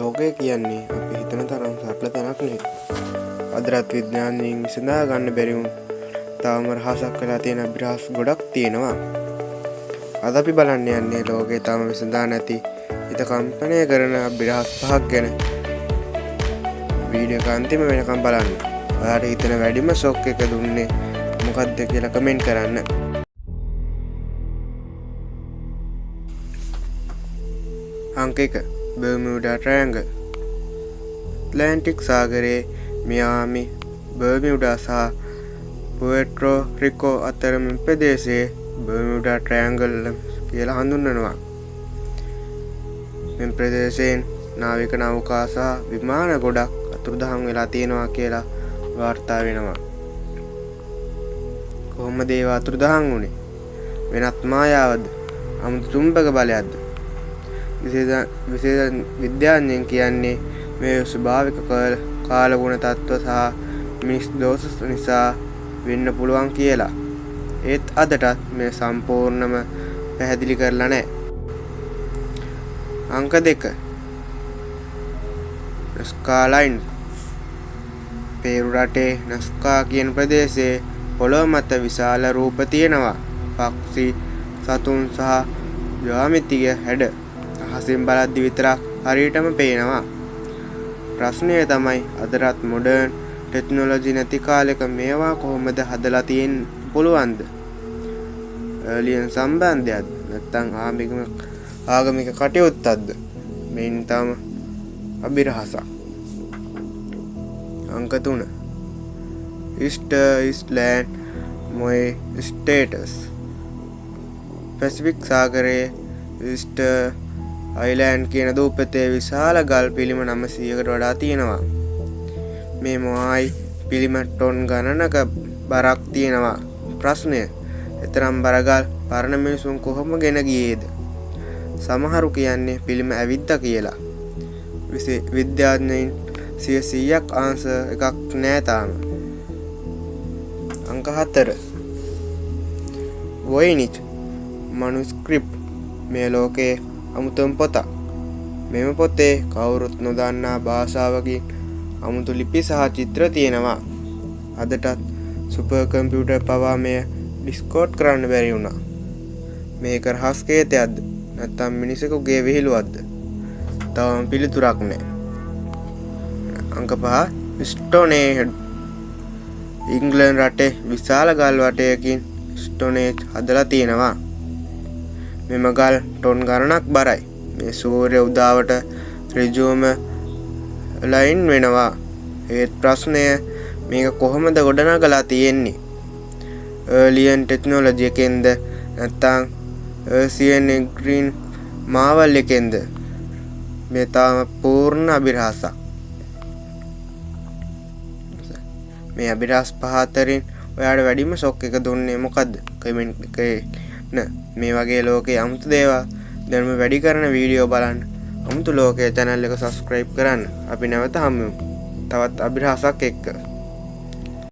ලෝකය කියන්නේ අපි හිතන තරම් සරල තැනක් නෙවෙයි. අදටත් විද්‍යාඥයින් විසඳා ගන්න බැරි වුන් තාම රහසක් වෙලා තියෙන අභිරහස් ගොඩක් තියෙනවා. අද අපි බලන්න යන්නේ ලෝකේ තාම විසඳා නැති හිත කම්පනය කරන අභිරහස් 5ක් ගැන. වීඩියෝ එක අන්තිම වෙනකම් බලන්න. ඔයාලට හිතන වැඩිම ෂොක් එක දුන්නේ මොකක්ද කියලා කමෙන්ට් කරන්න. අංක 1 බර්මියුඩා ට්‍රයැන්ගල්. ඇට්ලාන්ටික් සාගරයේ මියාමි, බර්මියුඩා සහ පුවර්ටෝ රිකෝ අතරම ප්‍රදේශයේ බර්මියුඩා ට්‍රයැන්ගල් කියලා හඳුන්වනවා. මේ ප්‍රදේශයෙන් නාවික නෞකා සහ විමාන ගොඩක් අතුරුදහන් වෙලා තියෙනවා කියලා වාර්තා වෙනවා. කොහොමද ඒවා අතුරුදහන් වුනේ? වෙනත් මායාවද? අමුතු චුම්බක බලයක්ද? විශේෂ විද්‍යාඥයන් කියන්නේ මේ ස්වභාවික කාලගුණ තත්ත්ව සහ මිනිස් දෝෂ නිසා වෙන්න පුළුවන් කියලා. ඒත් අදටත් මේ සම්පූර්ණම පැහැදිලි කරලා නැහැ. අංක 2 නස්කා ලයින්. පේරු රටේ නස්කා කියන ප්‍රදේශයේ පොළොව මත විශාල රූප තියෙනවා. පක්ෂි, සතුන් සහ ජ්‍යාමිතික හැඩ අහසින් බලද්දි විතරක් හරියටම පේනවා. ප්‍රශ්නය තමයි අදටත් මොඩර්න් ටෙක්නොලොජි නැති කාලෙක මේවා කොහොමද හදලා තියෙන්න පුළුවන්ද? එලියන් සම්බන්ධයක්ද නැත්නම් ආගමික කටයුත්තක්ද? මේන් තම අභිරහසක්. අංක 3 ඊස්ටර් ඉස්ලෑන්ඩ් මොයි ස්ටේටස්. පැසිෆික් සාගරයේ ඊස්ටර් අයිලෑන්ඩ් කියන දූපතේ විශාල ගල් පිළිම 900කට වඩා තියෙනවා. මේ මොයි පිළිම ටොන් ගණනක බරක් තියෙනවා. ප්‍රශ්නය, එතරම් බරගල් පරණ මිනිසුන් කොහොම ගෙන ගියේද? සමහරු කියන්නේ පිළිම ඇවිද්දා කියලා. විද්‍යාඥයින් 100ක් ආන්සර් එකක් නෑ තාම. අංක 4 වොයිනිච් මනුස්ක්‍රිප්ට්. මේ ලෝකයේ අමුතුම පොතක්. මෙම පොතේ කවුරුත් නොදන්නා භාෂාවකින් අමුතු ලිපි සහ චිත්‍ර තියෙනවා. අදටත් සුපර් කම්පියුටර් පවා මෙය ඩිස්කෝඩ් කරන්න බැරි වුණා. මේක රහස් කේතයක්ද නැත්නම් මිනිසෙකුගේ විහිළුවක්ද? තවම පිළිතුරක් නැහැ. අංක 5 ස්ටෝනේජ්. ඉංග්ලන්ත රටේ විශාල ගල් වටයකින් ස්ටෝනේජ් හදලා තියෙනවා. මෙම ගල් ටොන් ගණනක් බරයි. මේ සූර්ය උදාවට ඍජුවම ලයින් වෙනවා. ඒත් ප්‍රශ්නය, මේක කොහොමද ගොඩනගලා තියෙන්නේ? එලියන් ටෙක්නොලොජි එකෙන්ද නැත්නම් ආසියන් ග්‍රීන් මාවල් එකෙන්ද? මේ තාම පූර්ණ අභිරහසක්. මේ අභිරහස් 5 අතරින් ඔයාලට වැඩිම ෂොක් එක දුන්නේ මොකද්ද? කමෙන්ට් එකේ මේ වගේ ලෝකයේ අමුතු දේවල් දැනුම වැඩි කරන වීඩියෝ බලන්න අමුතු ලෝකයේ channel එක subscribe කරන්න. අපි නැවත හමු තවත් අභිරහසක් එක්ක.